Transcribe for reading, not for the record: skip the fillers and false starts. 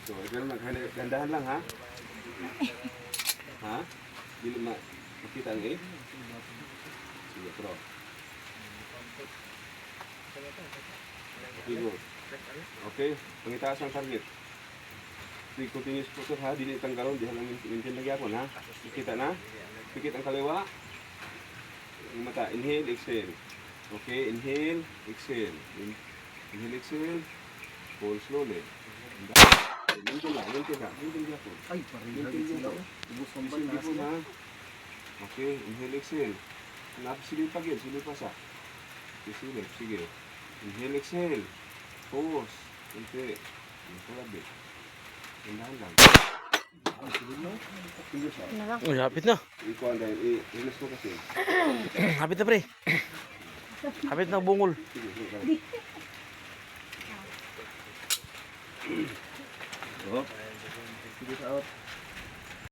So, pero gandahan lang ha. Ha? Dili makita ang A. Sige, pro. Okay, good. Okay, pangitaas ang target. Sige, continuous puto ha. Dili tanggalon, di lang maintain lagi ako ha. Kita na. Pikit ang kaliwa. Ang mata, inhale, exhale. Okay, inhale, exhale. Inhale, exhale. Hold slowly. Mintin lang, mintin lang. Mintin lang po. Ay, parang sila. Ubus ang Hindi po bandas. na. Okay, inhale, exhale. Silip agad, silip pa sa. Silip, sige. Inhale, exhale. Pause. Kunti. Palabi. Tindahan lang. Uy, hapit na. Ikaw ang dahil, i-release mo kasi. Hapit na, pre. Hapit na bungol. Sige, sige. Oh. Sige, out.